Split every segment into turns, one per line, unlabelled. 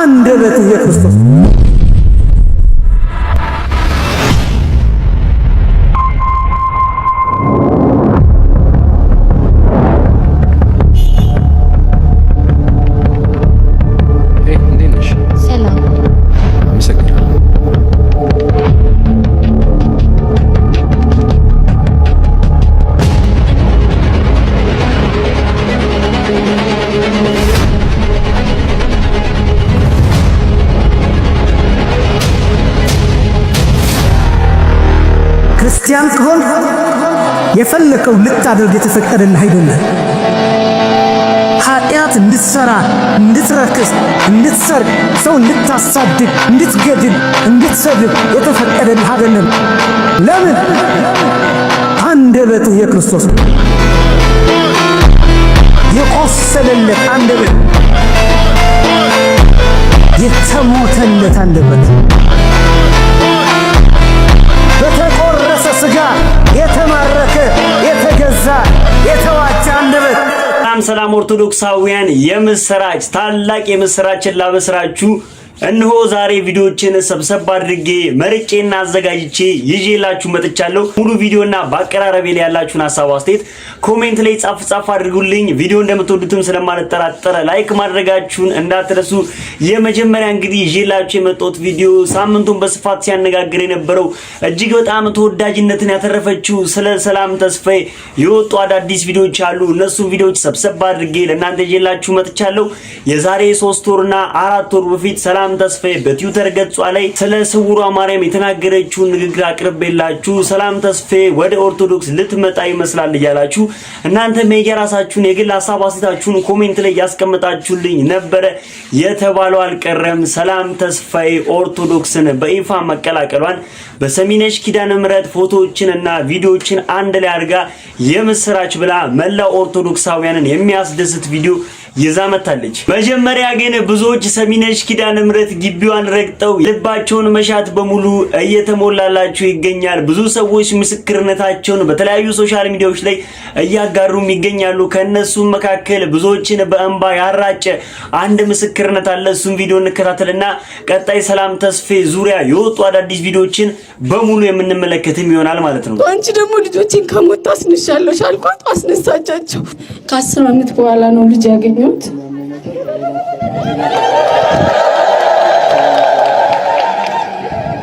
አንደበቱ የክርስቶስ ክርስቲያን ከሆን የፈለከው ልታደርግ የተፈቀደልህ አይደለም። ኃጢአት እንድትሰራ፣ እንድትረክስ፣ እንድትሰርቅ፣ ሰው እንድታሳድድ፣ እንድትገድል፣ እንድትሰድብ የተፈቀደልህ አይደለም። ለምን? አንደበትህ የክርስቶስ የቆሰለለት አንደበት፣ የተሞተለት አንደበት፣ በተቆረሰ ሥጋ የተማረከ የተገዛ የተዋጀ አንደበት።
ሰላም ኦርቶዶክሳውያን፣ የምስራች ታላቅ የምስራችን ላበስራችሁ እነሆ ዛሬ ቪዲዮችን ሰብሰብ አድርጌ መርጬና አዘጋጅቼ ይዤላችሁ መጥቻለሁ። ሙሉ ቪዲዮና በአቀራረቤ ላይ ያላችሁን ሐሳብ አስተያየት ኮሜንት ላይ ጻፍ አድርጉልኝ። ቪዲዮ እንደምትወዱትም ስለማልጠራጠር ላይክ ማድረጋችሁን እንዳትረሱ። የመጀመሪያ እንግዲህ ይዤላችሁ የመጣሁት ቪዲዮ ሳምንቱን በስፋት ሲያነጋግር የነበረው እጅግ በጣም ተወዳጅነትን ያተረፈችው ስለ ሰላም ተስፋዬ የወጡ አዳዲስ ቪዲዮዎች አሉ። እነሱ ቪዲዮዎች ሰብሰብ አድርጌ ለእናንተ ይዤላችሁ መጥቻለሁ። የዛሬ 3 ወርና 4 ወር በፊት ሰላም ተስፋዬ በትዊተር ገጿ ላይ ስለ ስውሯ ማርያም የተናገረችውን ንግግር አቅርቤላችሁ ሰላም ተስፋዬ ወደ ኦርቶዶክስ ልትመጣ ይመስላል እያላችሁ እናንተም የራሳችሁን የግል ሐሳብ አስተያየታችሁን ኮሜንት ላይ ያስቀምጣችሁልኝ ነበረ። የተባለው አልቀረም። ሰላም ተስፋዬ ኦርቶዶክስን በይፋ መቀላቀሏን በሰሚነሽ ኪዳነ ምህረት ፎቶዎችንና ቪዲዮዎችን አንድ ላይ አድርጋ የምስራች ብላ መላው ኦርቶዶክሳውያንን የሚያስደስት ቪዲዮ ይዛ መጣለች። መጀመሪያ ግን ብዙዎች ሰሚነሽ ኪዳነ ምህረት ግቢዋን ረግጠው ልባቸውን መሻት በሙሉ እየተሞላላቸው ይገኛል። ብዙ ሰዎች ምስክርነታቸውን በተለያዩ ሶሻል ሚዲያዎች ላይ እያጋሩም ይገኛሉ። ከነሱ መካከል ብዙዎችን በእንባ ያራጨ አንድ ምስክርነት አለ። እሱን ቪዲዮ እንከታተልና ቀጣይ ሰላም ተስፋዬ ዙሪያ የወጡ አዳዲስ ቪዲዮዎችን በሙሉ የምንመለከትም ይሆናል ማለት ነው።
አንቺ ደግሞ ልጆችን ከሞት አስነሻለሽ አልኳት፣ አስነሳቻቸው። ከ10 ዓመት በኋላ ነው ልጅ ያገኘሁት።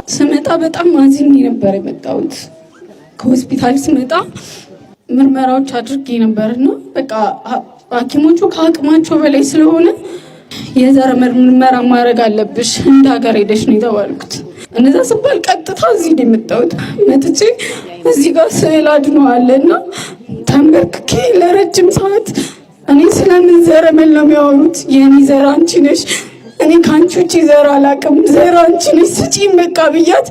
ስመጣ በጣም አዝኜ ነበር የመጣሁት። ከሆስፒታል ስመጣ ምርመራዎች አድርጌ ነበርና በቃ ሐኪሞቹ ከአቅማቸው በላይ ስለሆነ የዘር ምርመራ ማድረግ አለብሽ እንደ ሀገር ሄደሽ ነው የተባልኩት። እነዛ ስባል ቀጥታ እዚህ ነው የመጣሁት። መጥቼ እዚህ ጋር ስዕል አድኖ አለና ተንበርክኬ ለረጅም ሰዓት እኔ ስለምን ዘረመል ነው የሚያወሩት? የኔ ዘር አንቺ ነሽ፣ እኔ ካንቺ ውጪ ዘር አላውቅም፣ ዘር አንቺ ነሽ ስጪኝ በቃ ብያት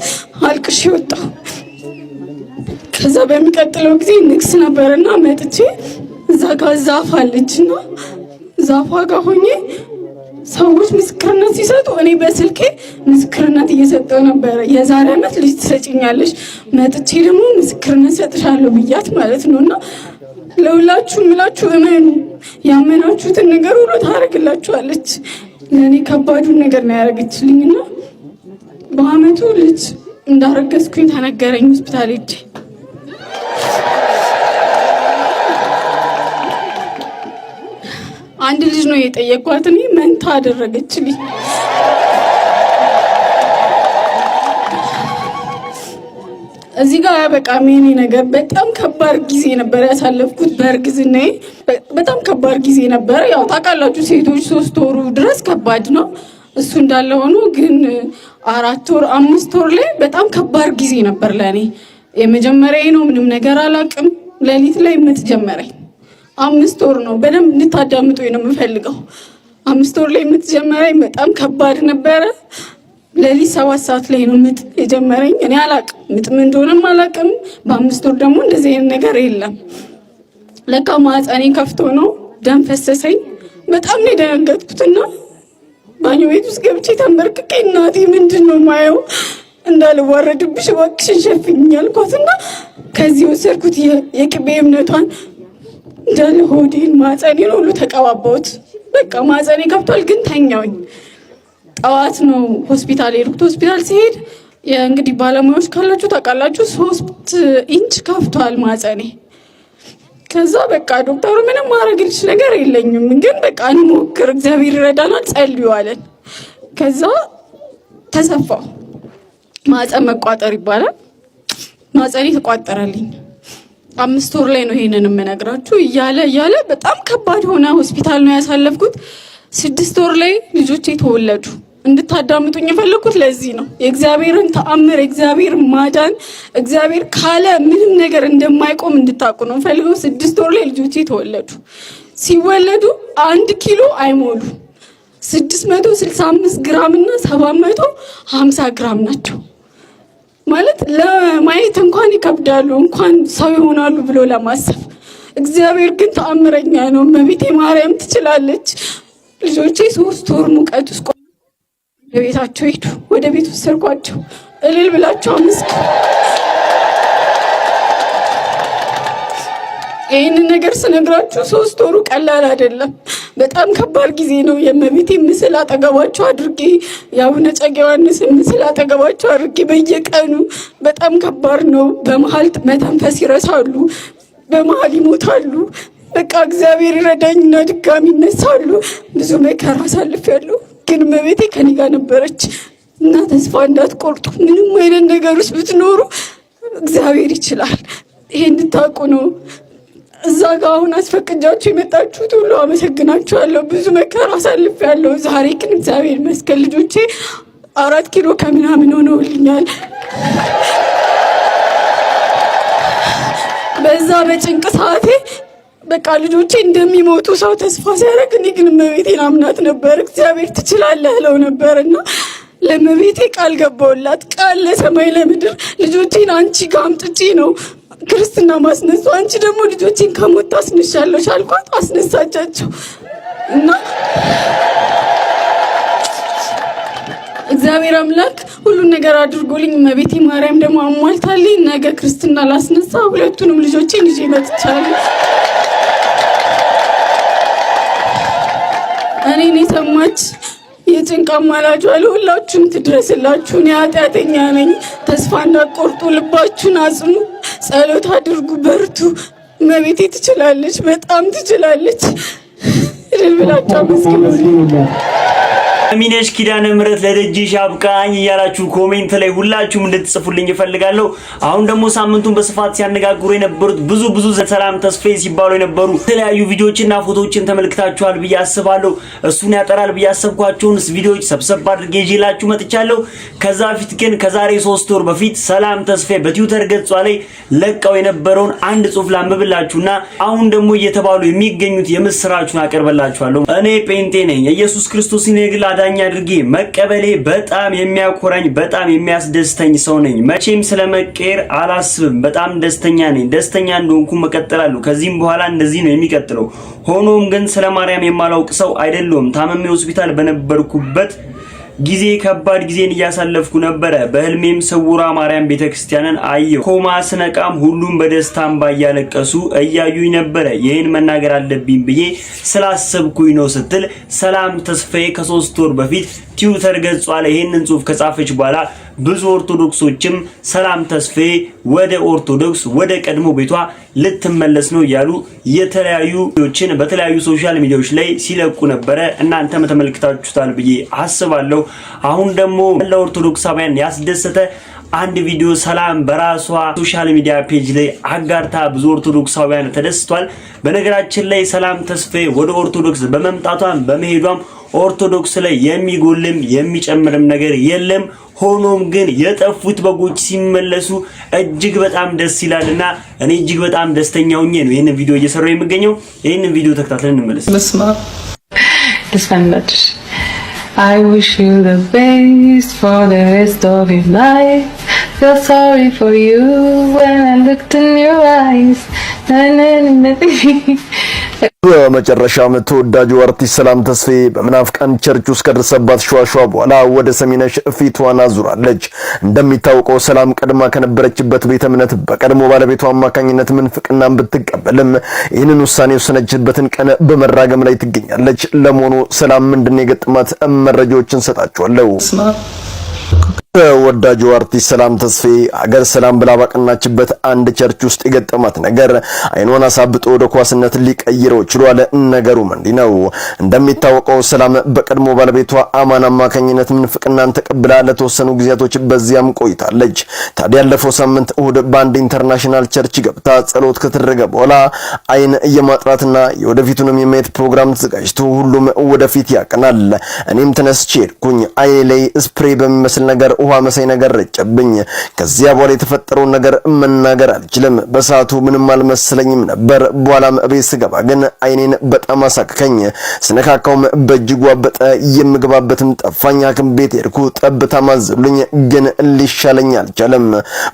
አልቅሼ ወጣሁ። ከዛ በሚቀጥለው ጊዜ ንግስ ነበርና መጥቼ እዛ ጋር ዛፍ አለችና ዛፏ ጋር ሆኜ ሰዎች ምስክርነት ሲሰጡ እኔ በስልኬ ምስክርነት እየሰጠው ነበር። የዛሬ ዓመት ልጅ ትሰጪኛለሽ፣ መጥቼ ደግሞ ምስክርነት ሰጥሻለሁ ብያት ማለት ነውና ለሁላችሁ ምላችሁ እመኑ፣ ያመናችሁትን ነገር ሁሉ ታረግላችኋለች። ለኔ ከባዱን ነገር ነው ያረጋችልኝና በአመቱ ልጅ እንዳረገዝኩኝ ተነገረኝ ሆስፒታል ሄጄ። አንድ ልጅ ነው የጠየኳት፣ እኔ መንታ አደረገችልኝ። እዚህ ጋር ያበቃም የኔ ነገር። በጣም ከባድ ጊዜ ነበር ያሳለፍኩት በእርግዝናዬ። በጣም ከባድ ጊዜ ነበር። ያው ታውቃላችሁ ሴቶች 3 ወሩ ድረስ ከባድ ነው። እሱ እንዳለ ሆኖ ግን 4 ወር 5 ወር ላይ በጣም ከባድ ጊዜ ነበር ለኔ። የመጀመሪያዬ ነው፣ ምንም ነገር አላውቅም። ሌሊት ላይ የምትጀመረኝ 5 ወር ነው። በደንብ እንድታዳምጡኝ ነው የምፈልገው። 5 ወር ላይ የምትጀመረኝ በጣም ከባድ ነበረ። ሌሊት 7 ሰዓት ላይ ነው ምጥ የጀመረኝ። እኔ አላውቅም ምጥ ምን እንደሆነም አላውቅም። በ5 ወር ደግሞ እንደዚህ አይነት ነገር የለም። ለካ ማህፀኔ ከፍቶ ነው፣ ደም ፈሰሰኝ። በጣም ነው የደነገጥኩትና ባኞ ቤት ውስጥ ገብቼ ተንበርክኬ እናቴ ምንድነው ማየው እንዳልዋረድብሽ እባክሽን ሸፍኝኝ አልኳትና ከዚህ ወሰድኩት የቅቤ እምነቷን እንዳለ ሆዴን ማህፀኔን ሁሉ ተቀባባሁት። በቃ ማህፀኔ ከፍቷል ግን ተኛውኝ። ጠዋት ነው ሆስፒታል ሄድኩት። ሆስፒታል ሲሄድ እንግዲህ ባለሙያዎች ካላችሁ ታውቃላችሁ 3 ኢንች ከፍቷል ማጸኔ። ከዛ በቃ ዶክተሩ ምንም ማድረግልሽ ነገር የለኝም ግን በቃ እንሞክር እግዚአብሔር ይረዳናል ጸልዩ አለን። ከዛ ተሰፋው ማጸን መቋጠር ይባላል። ማጸኔ ተቋጠረልኝ። 5 ወር ላይ ነው ይሄንን የምነግራችሁ። እያለ በጣም ከባድ ሆነ። ሆስፒታል ነው ያሳለፍኩት። 6 ወር ላይ ልጆቼ ተወለዱ። እንድታዳምጡኝ የፈለኩት ለዚህ ነው። የእግዚአብሔርን ተአምር፣ የእግዚአብሔር ማዳን፣ እግዚአብሔር ካለ ምንም ነገር እንደማይቆም እንድታውቁ ነው ፈልገው። 6 ወር ላይ ልጆቼ ተወለዱ። ሲወለዱ 1 ኪሎ አይሞሉ 665 ግራም እና 750 ግራም ናቸው። ማለት ለማየት እንኳን ይከብዳሉ፣ እንኳን ሰው ይሆናሉ ብሎ ለማሰብ። እግዚአብሔር ግን ተአምረኛ ነው። እመቤቴ ማርያም ትችላለች። ልጆቼ 3 ወር ሙቀት ውስጥ ቤታቸው ሄዱ። ወደ ቤት ወሰድኳቸው። እልል ብላቸው አመስግኑ። ይህንን ነገር ስነግራችሁ 3 ወሩ ቀላል አይደለም። በጣም ከባድ ጊዜ ነው። የእመቤቴ ምስል አጠገባቸው አድርጌ የአቡነ እጨጌ ዮሐንስን ምስል አጠገባቸው አድርጌ በየቀኑ በጣም ከባድ ነው። በመሀል መተንፈስ ይረሳሉ፣ በመሀል ይሞታሉ። በቃ እግዚአብሔር ይረዳኝና ድጋሚ ይነሳሉ። ብዙ መከራ አሳልፌያለሁ፣ ግን እመቤቴ ከኔ ጋር ነበረች እና ተስፋ እንዳትቆርጡ። ምንም አይነት ነገር ውስጥ ብትኖሩ እግዚአብሔር ይችላል። ይሄ እንድታውቁ ነው። እዛ ጋር አሁን አስፈቅጃችሁ የመጣችሁት ሁሉ አመሰግናችኋለሁ። ብዙ መከራ አሳልፌያለሁ። ዛሬ ግን እግዚአብሔር ይመስገን ልጆቼ 4 ኪሎ ከምናምን ሆነውልኛል። በዛ በጭንቅ ሰዓቴ በቃ ልጆቼ እንደሚሞቱ ሰው ተስፋ ሲያደርግ፣ እኔ ግን እመቤቴን አምናት ነበር። እግዚአብሔር ትችላለህ እለው ነበርና ለእመቤቴ ቃል ገባሁላት። ቃል ለሰማይ ለምድር ልጆቼን አንቺ ጋር አምጥቼ ነው ክርስትና ማስነሱ። አንቺ ደግሞ ልጆቼን ከሞት ታስነሻለሽ አልኳት። አስነሳቻቸው እና እግዚአብሔር አምላክ ሁሉን ነገር አድርጎልኝ እመቤቴ ማርያም ደግሞ አሟልታልኝ ነገ ክርስትና ላስነሳ ሁለቱንም ልጆቼን ይዤ መጥቻለሁ። እኔን የሰማች የጭንቅ አማላጇ ለሁላችሁም ትድረስላችሁ። እኔ ኃጢአተኛ ነኝ። ተስፋ እንዳትቆርጡ፣ ልባችሁን አጽኑ፣ ጸሎት አድርጉ፣ በርቱ። እመቤቴ ትችላለች፣ በጣም ትችላለች። እልል ብላችሁ አመስግኑ።
ሚነሽ ኪዳነ ምህረት ለደጅሽ አብቃኝ እያላችሁ ኮሜንት ላይ ሁላችሁም እንድትጽፉልኝ እፈልጋለሁ። አሁን ደግሞ ሳምንቱን በስፋት ሲያነጋግሩ የነበሩት ብዙ ሰላም ተስፋዬ ሲባሉ የነበሩ የተለያዩ ቪዲዮዎችና ፎቶዎችን ተመልክታችኋል ብዬ አስባለሁ። እሱን ያጠራል ብዬ አሰብኳቸውን ቪዲዮዎች ሰብሰብ አድርጌ ይዤላችሁ መጥቻለሁ። ከዛ በፊት ግን ከዛሬ 3 ወር በፊት ሰላም ተስፋዬ በትዊተር ገጿ ላይ ለቀው የነበረውን አንድ ጽሑፍ ላንብብላችሁና አሁን ደግሞ እየተባሉ የሚገኙት የምስራቹን አቀርበላችኋለሁ። እኔ ጴንጤ ነኝ። ኢየሱስ ክርስቶስን የግል አዳኝ አድርጌ መቀበሌ በጣም የሚያኮራኝ በጣም የሚያስደስተኝ ሰው ነኝ። መቼም ስለመቀየር አላስብም። በጣም ደስተኛ ነኝ። ደስተኛ እንደሆንኩ መቀጠላለሁ። ከዚህም በኋላ እንደዚህ ነው የሚቀጥለው። ሆኖም ግን ስለ ማርያም የማላውቅ ሰው አይደለሁም። ታመሜ ሆስፒታል በነበርኩበት ጊዜ ከባድ ጊዜን እያሳለፍኩ ነበረ። በህልሜም ስውሯ ማርያም ቤተክርስቲያንን አየሁ። ኮማ ስነቃም ሁሉም በደስታም ባያለቀሱ እያዩኝ ነበረ። ይህን መናገር አለብኝ ብዬ ስላሰብኩኝ ነው ስትል ሰላም ተስፋዬ ከ3 ወር በፊት ትዊተር ገጿ ላይ ይህንን ጽሑፍ ከጻፈች በኋላ ብዙ ኦርቶዶክሶችም ሰላም ተስፋዬ ወደ ኦርቶዶክስ ወደ ቀድሞ ቤቷ ልትመለስ ነው እያሉ የተለያዩ ቪዲዮችን በተለያዩ ሶሻል ሚዲያዎች ላይ ሲለቁ ነበረ። እናንተም ተመልክታችሁታል ብዬ አስባለሁ። አሁን ደግሞ ለኦርቶዶክሳውያን ያስደሰተ አንድ ቪዲዮ ሰላም በራሷ ሶሻል ሚዲያ ፔጅ ላይ አጋርታ ብዙ ኦርቶዶክሳውያን ተደስቷል። በነገራችን ላይ ሰላም ተስፋዬ ወደ ኦርቶዶክስ በመምጣቷም በመሄዷም ኦርቶዶክስ ላይ የሚጎልም የሚጨምርም ነገር የለም። ሆኖም ግን የጠፉት በጎች ሲመለሱ እጅግ በጣም ደስ ይላልና እኔ እጅግ በጣም ደስተኛ ሆኜ ነው ይሄንን ቪዲዮ እየሰራሁ የምገኘው። ይሄንን ቪዲዮ ተከታትለን እንመለስ።
I wish you the best for the rest of your life. Feel sorry for you when I looked in your eyes.
በመጨረሻም ተወዳጁ አርቲስት ሰላም ተስፋዬ በመናፍቃን ቸርች ውስጥ ከደረሰባት ሸዋሸዋ በኋላ ወደ ሰሚነሽ ፊቷን አዙራለች። እንደሚታወቀው ሰላም ቀድማ ከነበረችበት ቤተ እምነት በቀድሞ ባለቤቷ አማካኝነት ምንፍቅናን ብትቀበልም ይህንን ውሳኔ የወሰነችበትን ቀን በመራገም ላይ ትገኛለች። ለመሆኑ ሰላም ምንድነው የገጠማት? መረጃዎችን ሰጣችኋለሁ። ተወዳጁ አርቲስት ሰላም ተስፋዬ አገር ሰላም ብላ ባቀናችበት አንድ ቸርች ውስጥ የገጠማት ነገር አይኗን አሳብጦ ወደ ኳስነት ሊቀይረው ችሏል። ነገሩ ምንድን ነው? እንደሚታወቀው ሰላም በቀድሞ ባለቤቷ አማን አማካኝነት ምንፍቅናን ተቀብላ ለተወሰኑ ጊዜያቶች በዚያም ቆይታለች። ታዲያ ያለፈው ሳምንት እሁድ በአንድ ኢንተርናሽናል ቸርች ገብታ ጸሎት ከተደረገ በኋላ አይን የማጥራትና የወደፊቱንም የማየት ፕሮግራም ተዘጋጅቶ ሁሉም ወደፊት ያቀናል። እኔም ተነስቼ ሄድኩኝ። አይኔ ላይ ስፕሬይ በሚመስል ነገር ውሃ መሳይ ነገር ረጨብኝ። ከዚያ በኋላ የተፈጠረውን ነገር መናገር አልችልም። በሰዓቱ ምንም አልመሰለኝም ነበር። በኋላም ቤት ስገባ ግን አይኔን በጣም አሳከከኝ። ስነካካውም በእጅጉ አበጠ። የምገባበትም ጠፋኝ። ሐኪም ቤት ሄድኩ። ጠብታ ማዘሉኝ፣ ግን ሊሻለኝ አልቻለም።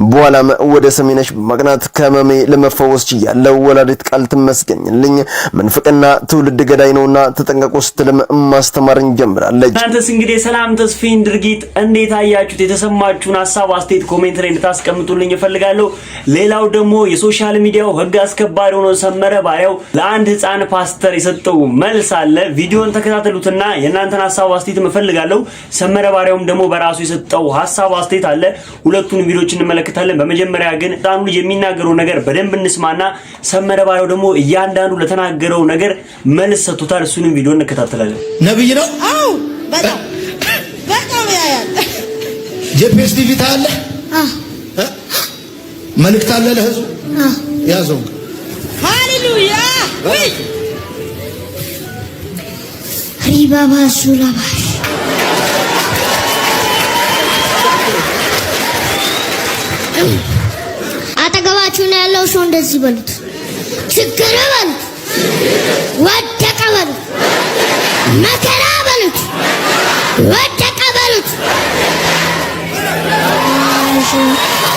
በኋላም ወደ ሰሚነሽ በማቅናት ከመሜ ለመፈወስ ችያለሁ። ወላዲት ቃል ትመስገኝልኝ። ምንፍቅና ትውልድ ገዳይ ነውና ተጠንቀቁ ስትልም ማስተማርን ጀምራለች።
እናንተስ እንግዲህ ሰላም ተስፋዬን ድርጊት እንዴት አያችሁት? የተሰማችሁን ሐሳብ አስተያየት ኮሜንት ላይ እንድታስቀምጡልኝ እፈልጋለሁ። ሌላው ደግሞ የሶሻል ሚዲያው ህግ አስከባሪ ሆኖ ሰመረ ባሪያው ለአንድ ህፃን ፓስተር የሰጠው መልስ አለ። ቪዲዮን ተከታተሉትና የእናንተን ሐሳብ አስተያየት እፈልጋለሁ። ሰመረ ባሪያውም ደግሞ በራሱ የሰጠው ሐሳብ አስተያየት አለ። ሁለቱን ቪዲዮዎች እንመለከታለን። በመጀመሪያ ግን ህፃኑ ልጅ የሚናገረው ነገር በደንብ እንስማና ሰመረ ባሪያው ደግሞ እያንዳንዱ ለተናገረው ነገር መልስ ሰጥቶታል። እሱንም ቪዲዮ እንከታተላለን።
ነብይ ነው።
አው በጣም ያያል።
ጄፒኤስ ቲቪ ታለ መልእክት አለ ለህዝቡ ያዘው።
ሃሌሉያ ወይ
ሪባባ ሱላባሽ አጠገባችሁ ነው ያለው ሰው እንደዚህ በሉት፣ ችግር በሉት፣ ወደቀ በሉት፣ መከራ በሉት፣ ወደቀ በሉት፣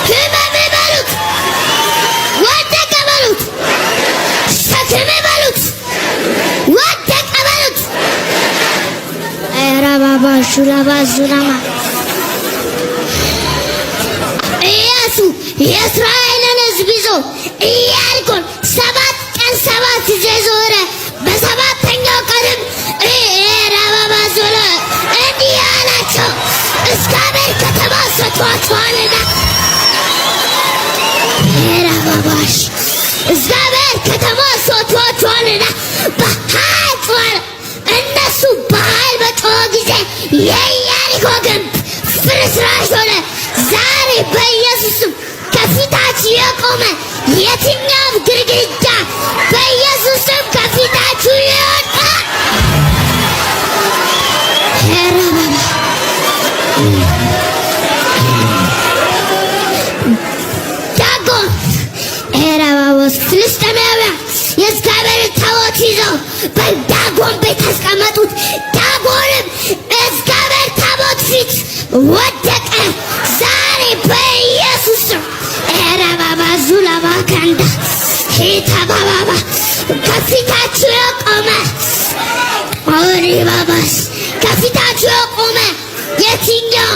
ህመም በሉት፣ ወደቀ በሉት፣ ሸክም በሉት፣ ወደቀ በሉት። ራባባ ሹላባ ዙላማ ኢያሱ የእስራኤልን ሕዝብ ይዞ ኢያሪኮን 7 ቀን 7 ጊዜ ዞረ። በሰባተኛው ቀንም ራባባ ዞለ እንዲህ አላቸው፣ እግዚአብሔር ከተማ ሰጥቷችኋልና። ራባባሽ እግዚአብሔር ከተማ ሰጥቷችኋልና በኃይል ጮኸ። እነሱ በኃይል በጮኸ ጊዜ የኢያሪኮ ግንብ ፍርስራሽ ሆነ። ዛሬ በኢየሱስም ከፊታችሁ የቆመ የትኛውም ግድግዳ በኢየሱስም ከፊታችሁ ይወድቃል። ዳጎን ራባቦስ ፍልስጤማውያን የእግዚአብሔርን ታቦት ይዘው በዳጎን ቤት አስቀመጡት። ዳጎንም እግዚአብሔር ታቦት ፊት ወደቀ። ዛሬ በኢየሱስ ስም ራባባ ዙላባ ካንዳ ሂታ ባባባ ከፊታችሁ የቆመ ሪባባስ ከፊታችሁ የቆመ የትኛው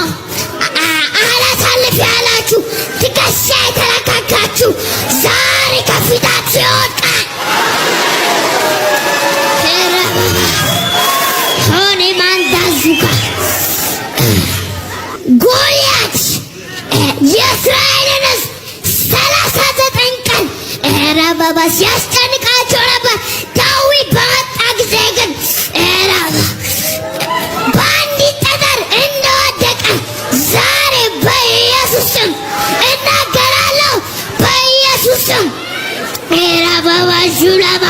አላሳልፍ ያላችሁ ትከሻ የተረካካችሁ ዛሬ ከፊታችሁ ይወድቃል። ሆኔ ማንዳዙካ ጎልያድ የእስራኤልን ሕዝብ 39 ቀን ራባባስ ያስጨንቃቸው ነበር። ዳዊት በመጣ ጊዜ ግን በአንዲት ጠጠር እንደወደቀ ዛሬ በኢየሱስ ስም እናገራለሁ። በኢየሱስ ስም ራባባ ጁላባ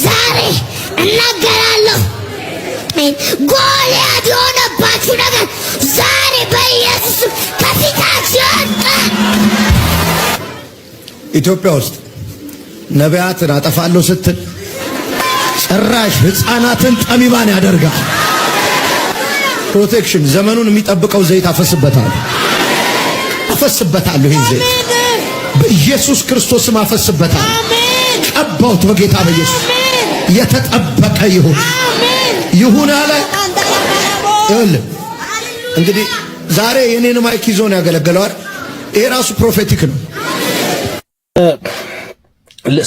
ዛሬ እናገራለሁ። ጎልያድ የሆነባችሁ ነገር ዛሬ በኢየሱስ ስም ከፊታችሁ ይወድቃል።
ኢትዮጵያ ውስጥ ነቢያትን አጠፋለሁ ስትል ጭራሽ ህፃናትን ጠቢባን ያደርጋል። ፕሮቴክሽን ዘመኑን የሚጠብቀው ዘይት አፈስበታለሁ። ይህን ዘይት በኢየሱስ ክርስቶስ ስም አፈስበታል።
አሜን።
ቀባውት በጌታ በኢየሱስ የተጠበቀ ይሁን ይሁን አለ። ይኸውልህ እንግዲህ ዛሬ የኔን ማይክ ይዞ ነው ያገለገለው አይደል? ይሄ ራሱ ፕሮፌቲክ ነው።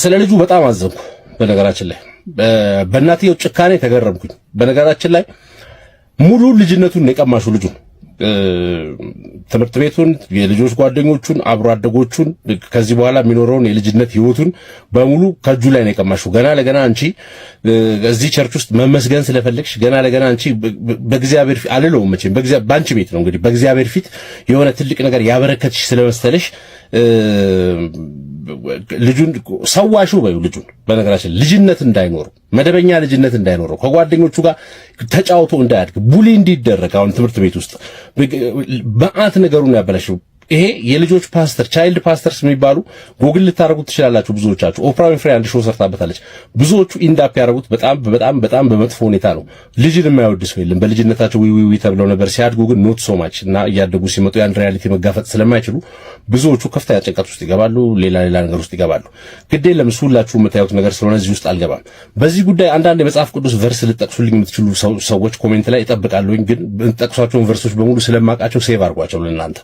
ስለ ልጁ በጣም አዘንኩ። በነገራችን ላይ በእናትየው ጭካኔ ተገረምኩኝ። በነገራችን ላይ ሙሉ ልጅነቱን የቀማሹ ልጁ ትምህርት ቤቱን፣ የልጆች ጓደኞቹን፣ አብሮ አደጎቹን ከዚህ በኋላ የሚኖረውን የልጅነት ህይወቱን በሙሉ ከእጁ ላይ ነው የቀማሹ። ገና ለገና አንቺ እዚህ ቸርች ውስጥ መመስገን ስለፈለግሽ ገና ለገና አንቺ በእግዚአብሔር ፊት አልለውም መቼም በአንቺ ቤት ነው እንግዲህ በእግዚአብሔር ፊት የሆነ ትልቅ ነገር ያበረከትሽ ስለመሰለሽ ልጁን ሰዋሹ በዩ ልጁን በነገራችን ልጅነት እንዳይኖረው መደበኛ ልጅነት እንዳይኖረው ከጓደኞቹ ጋር ተጫውቶ እንዳያድግ ቡሊ እንዲደረግ አሁን ትምህርት ቤት ውስጥ በአት ነገሩን ያበላሽው። ይሄ የልጆች ፓስተር ቻይልድ ፓስተርስ የሚባሉ ጎግል ልታረጉት ትችላላችሁ። ብዙዎቻችሁ ኦፕራ ዊንፍሪ አንድ ሾው ሰርታበታለች። ብዙዎቹ ኢንዳፕ ያረጉት በጣም በመጥፎ ሁኔታ ነው። ልጅን የማይወድ ሰው የለም። በልጅነታቸው ዊ ተብለው ነበር። ሲያድጉ ግን ኖት ሶ ማች እና እያደጉ ሲመጡ ያን ሪያሊቲ መጋፈጥ ስለማይችሉ ብዙዎቹ ከፍተኛ ጭንቀት ውስጥ ይገባሉ። ሌላ ነገር ውስጥ ይገባሉ። ግዴ ለምሱ ሁላችሁ የምታዩት ነገር ስለሆነ እዚህ ውስጥ አልገባም። በዚህ ጉዳይ አንዳንድ የመጽሐፍ ቅዱስ ቨርስ ልጠቅሱልኝ የምትችሉ ሰዎች ኮሜንት ላይ እጠብቃለሁኝ። ግን ጠቅሷቸውን ቨርሶች በሙሉ ስለማውቃቸው ሴቭ አድርጓቸው ለእናንተ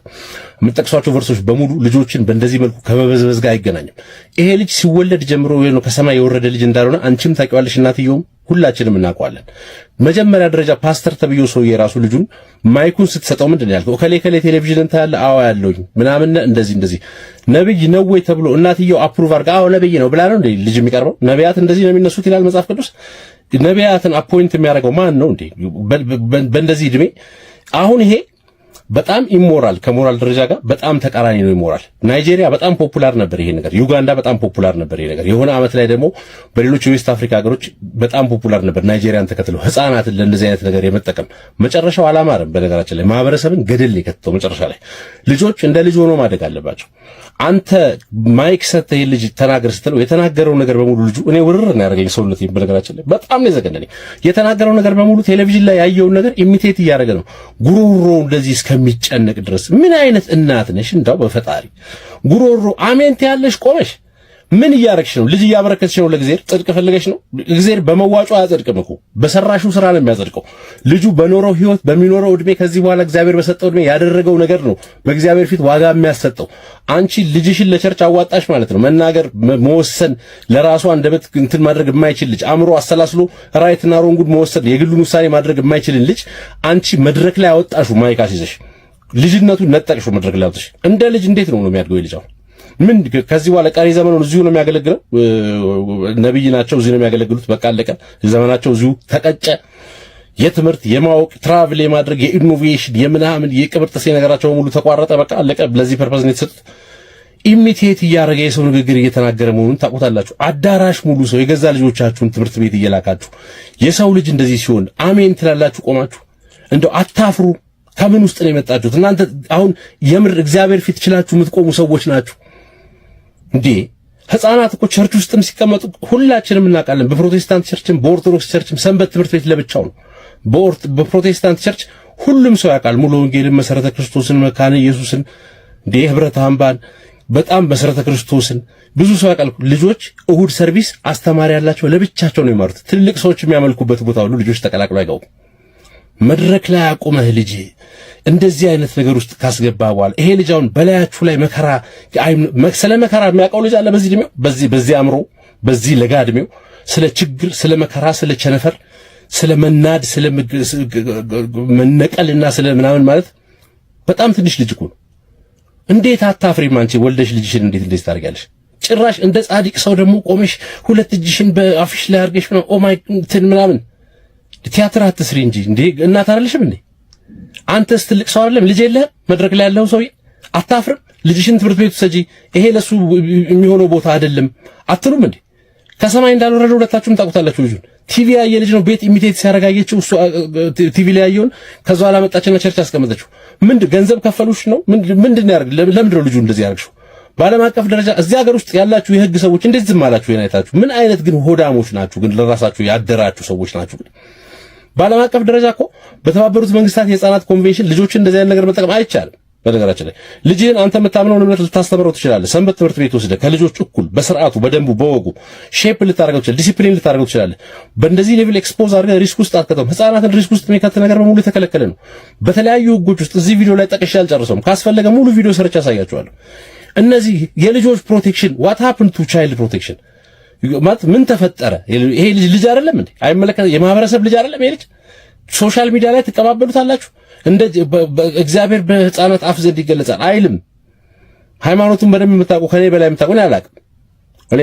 የምጠቅሷቸው ቨርሶች በሙሉ ልጆችን በእንደዚህ መልኩ ከመበዝበዝ ጋር አይገናኝም። ይሄ ልጅ ሲወለድ ጀምሮ ነው ከሰማይ የወረደ ልጅ እንዳልሆነ አንቺም ታውቂዋለሽ፣ እናትየውም ሁላችንም እናውቀዋለን። መጀመሪያ ደረጃ ፓስተር ተብዮ ሰው የራሱ ልጁን ማይኩን ስትሰጠው ምንድነው ያልከው? ከሌ ቴሌቪዥን ታያለ? አዎ ያለውኝ ምናምን እንደዚህ ነብይ ነው ወይ ተብሎ እናትየው አፕሩቭ አድርጋ አዎ ነብይ ነው ብላ ነው እንዴ ልጅ የሚቀርበው? ነቢያት እንደዚህ ነው የሚነሱት ይላል መጽሐፍ ቅዱስ። ነቢያትን አፖይንት የሚያደርገው ማን ነው እንዴ በእንደዚህ እድሜ? አሁን ይሄ በጣም ኢሞራል ከሞራል ደረጃ ጋር በጣም ተቃራኒ ነው። ኢሞራል ናይጄሪያ በጣም ፖፑላር ነበር ይሄ ነገር። ዩጋንዳ በጣም ፖፑላር ነበር ይሄ ነገር። የሆነ አመት ላይ ደግሞ በሌሎች የዌስት አፍሪካ ሀገሮች በጣም ፖፑላር ነበር። ናይጄሪያን ተከትለው ህፃናትን ለእንደዚህ አይነት ነገር የመጠቀም መጨረሻው አላማረም። በነገራችን ላይ ማህበረሰብን ገደል የከተተው መጨረሻ ላይ ልጆች እንደ ልጅ ሆኖ ማደግ አለባቸው። አንተ ማይክ ሰተህ ልጅ ተናገር ስትለው የተናገረው ነገር በሙሉ ልጁ እኔ ውርር ነው ያደረገኝ ሰውነት። በነገራችን ላይ በጣም ነው የዘገነነኝ። የተናገረው ነገር በሙሉ ቴሌቪዥን ላይ ያየውን ነገር ኢሚቴት እያደረገ ነው። ጉሮሮ እንደዚህ እስከሚጨነቅ ድረስ ምን አይነት እናት ነሽ? እንዳው በፈጣሪ ጉሮሮ አሜንት ያለሽ ቆመሽ ምን እያረግሽ ነው? ልጅ እያበረከትሽ ነው ለእግዚአብሔር? ጽድቅ ፈልገሽ ነው? እግዚአብሔር በመዋጮ አያጸድቅም እኮ በሰራሽው ስራ ነው የሚያጸድቀው። ልጁ በኖረው ህይወት በሚኖረው እድሜ ከዚህ በኋላ እግዚአብሔር በሰጠው እድሜ ያደረገው ነገር ነው በእግዚአብሔር ፊት ዋጋ የሚያሰጠው። አንቺ ልጅሽን ለቸርች አዋጣሽ ማለት ነው። መናገር መወሰን ለራሱ አንደበት እንትን ማድረግ የማይችል ልጅ አእምሮ አሰላስሎ ራይትና ሮንጉድ መወሰን የግሉን ውሳኔ ማድረግ የማይችልን ልጅ አንቺ መድረክ ላይ አወጣሽው። ማይክ አስይዘሽ ልጅነቱን ነጠቅሽው። መድረክ ላይ አወጣሽ። እንደ ልጅ እንዴት ነው የሚያድገው ልጅ? ምን ከዚህ በኋላ ቀሪ ዘመኑን እዚሁ ነው የሚያገለግለው? ነብይ ናቸው፣ እዚሁ ነው የሚያገለግሉት። በቃ አለቀ። ዘመናቸው እዚሁ ተቀጨ። የትምህርት የማወቅ ትራቭል የማድረግ የኢኖቬሽን የምናምን የቅብር ጥሴ ነገራቸው ሙሉ ተቋረጠ። በቃ አለቀ። ለዚህ ፐርፐዝ ነው የተሰጡት። ኢሚቴት እያደረገ የሰው ንግግር እየተናገረ መሆኑን ታውቁታላችሁ። አዳራሽ ሙሉ ሰው የገዛ ልጆቻችሁን ትምህርት ቤት እየላካችሁ የሰው ልጅ እንደዚህ ሲሆን አሜን ትላላችሁ ቆማችሁ። እንደው አታፍሩ? ከምን ውስጥ ነው የመጣችሁት እናንተ? አሁን የምር እግዚአብሔር ፊት ችላችሁ የምትቆሙ ሰዎች ናችሁ እንዴ? ህፃናት እኮ ቸርች ውስጥም ሲቀመጡ ሁላችንም እናውቃለን። በፕሮቴስታንት ቸርችም በኦርቶዶክስ ቸርችም ሰንበት ትምህርት ቤት ለብቻው ነው። በፕሮቴስታንት ቸርች ሁሉም ሰው ያውቃል። ሙሉ ወንጌልን፣ መሰረተ ክርስቶስን፣ መካነ ኢየሱስን፣ እንዴ ህብረተ አምባን፣ በጣም መሰረተ ክርስቶስን ብዙ ሰው ያውቃል። ልጆች እሁድ ሰርቪስ አስተማሪ ያላቸው ለብቻቸው ነው የሚማሩት። ትልቅ ሰዎች የሚያመልኩበት ቦታ ሁሉ ልጆች ተቀላቅለው አይገቡም። መድረክ ላይ አቁመህ ልጅ እንደዚህ አይነት ነገር ውስጥ ካስገባ በኋላ ይሄ ልጅ አሁን በላያችሁ ላይ መከራ ስለ መከራ የሚያውቀው ልጅ አለ? በዚህ እድሜው በዚህ አእምሮ በዚህ ለጋ እድሜው ስለ ችግር፣ ስለ መከራ፣ ስለ ቸነፈር፣ ስለ መናድ፣ ስለ መነቀልና ስለ ምናምን ማለት በጣም ትንሽ ልጅ እኮ ነው። እንዴት አታፍሪም አንቺ? ወልደሽ ልጅሽን እንዴት እንደዚህ ታደርጊያለሽ? ጭራሽ እንደ ጻድቅ ሰው ደግሞ ቆመሽ ሁለት እጅሽን በአፍሽ ላይ አድርገሽ ነው ኦ ማይ እንትን ምናምን ቲያትር አትስሪ እንጂ እንዴ! እናት አይደለሽም እንዴ? አንተስ ትልቅ ሰው አይደለም? ልጅ የለህም? መድረክ ላይ ያለው ሰው አታፍርም? ልጅሽን ትምህርት ቤቱ ሰጂ፣ ይሄ ለሱ የሚሆነው ቦታ አይደለም አትሉም እንዴ? ከሰማይ እንዳልወረደ ሁለታችሁም ታውቁታላችሁ። ልጁን ቲቪ ያየ ልጅ ነው ቤት ኢሚቴት ሲያረጋየችው እሱ ቲቪ ላይ ያየውን ከዛ በኋላ መጣችና ቸርች አስቀመጠችው። ገንዘብ ከፈሉሽ ነው? ምንድነው ያርግ? ለምንድን ነው ልጁ እንደዚህ ያርግሽው? በዓለም አቀፍ ደረጃ እዚህ ሀገር ውስጥ ያላችሁ የህግ ሰዎች እንዴት ዝም አላችሁ? የናይታችሁ ምን አይነት ግን ሆዳሞች ናችሁ? ግን ለራሳችሁ ያደራችሁ ሰዎች ናችሁ። ግን በዓለም አቀፍ ደረጃ እኮ በተባበሩት መንግስታት የህፃናት ኮንቬንሽን ልጆችን እንደዚህ አይነት ነገር መጠቀም አይቻልም። በነገራችን ላይ ልጅህን አንተ የምታምነውን እምነት ልታስተምረው ትችላለህ። ሰንበት ትምህርት ቤት ወስደህ ከልጆች እኩል በስርዓቱ በደንቡ በወጉ ሼፕ ልታደርገው ትችላለህ። ዲሲፕሊን ልታደርገው ትችላለህ። በእንደዚህ ሌቭል ኤክስፖዝ አድርገህ ሪስክ ውስጥ አትከተውም። ህፃናትን ሪስክ ውስጥ የሚከት ነገር በሙሉ የተከለከለ ነው በተለያዩ ህጎች ውስጥ። እዚህ ቪዲዮ ላይ ጠቅሼ አልጨርሰውም። ካስፈለገ ሙሉ ቪዲዮ ሰርች ያሳያችኋለሁ። እነዚህ የልጆች ፕሮቴክሽን what happened to child protection ማለት ምን ተፈጠረ? ይሄ ልጅ አይደለም እንዴ? አይመለከት የማህበረሰብ ልጅ አይደለም ይሄ ልጅ? ሶሻል ሚዲያ ላይ ትቀባበሉታላችሁ። እንደ እግዚአብሔር በህፃናት አፍ ዘንድ ይገለጻል አይልም። ሃይማኖቱን በደንብ የምታውቁ ከኔ በላይ የምታውቁ እኔ አላውቅም። እኔ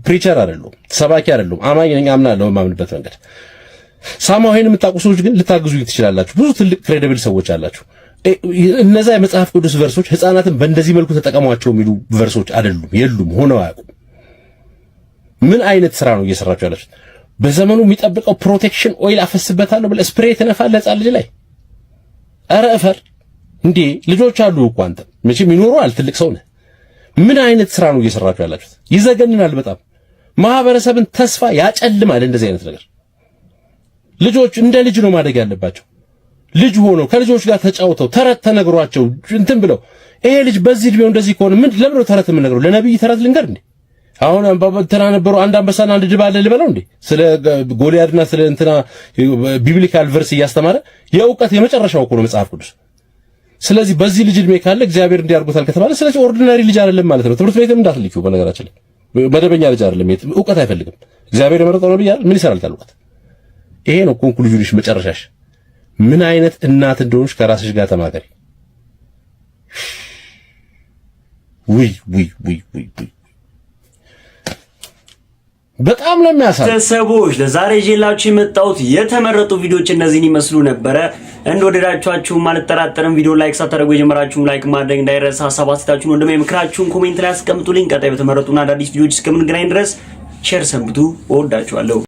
ፕሪቸር አይደለሁም፣ ሰባኪ አይደለሁም። አማኝ ነኝ፣ አምናለሁ የማምንበት መንገድ። ሳማው ይሄን የምታውቁ ሰዎች ግን ልታግዙ ትችላላችሁ። ብዙ ትልቅ ክሬዲብል ሰዎች አላችሁ። እነዛ የመጽሐፍ ቅዱስ ቨርሶች ህፃናትን በእንደዚህ መልኩ ተጠቀሟቸው የሚሉ ቨርሶች አይደሉም፣ የሉም፣ ሆነው አያውቁም። ምን አይነት ስራ ነው እየሰራችሁ ያላችሁት? በዘመኑ የሚጠብቀው ፕሮቴክሽን ኦይል አፈስበታለሁ ብለህ ስፕሬይ ትነፋለህ ህፃን ልጅ ላይ። ኧረ እፈር እንዴ! ልጆች አሉ እኮ አንተ መቼም ይኖረዋል፣ ትልቅ ሰው ነህ። ምን አይነት ስራ ነው እየሰራችሁ ያላችሁት? ይዘገንናል በጣም። ማህበረሰብን ተስፋ ያጨልማል እንደዚህ አይነት ነገር። ልጆች እንደ ልጅ ነው ማደግ ያለባቸው። ልጅ ሆነው ከልጆች ጋር ተጫውተው ተረት ተነግሯቸው እንትን ብለው ይሄ ልጅ በዚህ እድሜው እንደዚህ ከሆነ ምን ለምን ነው ተረት የምንነግረው? ለነብይ ተረት ልንገር እንዴ? አሁን እንትና ነበሩ አንድ አንበሳና አንድ ድብ አለ ልበለው እንዴ? ስለ ጎልያድና ስለ እንትና ቢብሊካል ቨርስ እያስተማረ የእውቀት የመጨረሻው እኮ ነው መጽሐፍ ቅዱስ። ስለዚህ በዚህ ልጅ እድሜ ካለ እግዚአብሔር እንዲያርጉታል ከተባለ ስለዚህ ኦርዲናሪ ልጅ አይደለም ማለት ነው። ትምህርት ቤትም እንዳትልኪው በነገራችን ላይ መደበኛ ልጅ አይደለም። እውቀት አይፈልግም። እግዚአብሔር የመረጠው ነው ብያለሁ። ምን ይሰራል ታልኩት? ይሄ ነው ኮንክሉዥንሽ መጨረሻሽ። ምን አይነት እናት እንደሆንሽ ከራስሽ ጋር ተማከሪ። ውይ በጣም ለሚያሳዝን
ቤተሰቦች ለዛሬ ይዤላችሁ የመጣሁት የተመረጡ ቪዲዮዎች እነዚህን ይመስሉ ነበረ። እንደወደዳችኋችሁ አልጠራጠርም። ቪዲዮ ላይክ ሳታደርጉ የጀመራችሁም ላይክ ማድረግ እንዳይረሳ። ሀሳብ አስተያየታችሁን ወንድሜ ምክራችሁን ኮሜንት ላይ አስቀምጡልኝ። ቀጣይ በተመረጡና አዳዲስ ቪዲዮዎች እስከምንገናኝ ድረስ ቸር ሰንብቱ። እወዳችኋለሁ።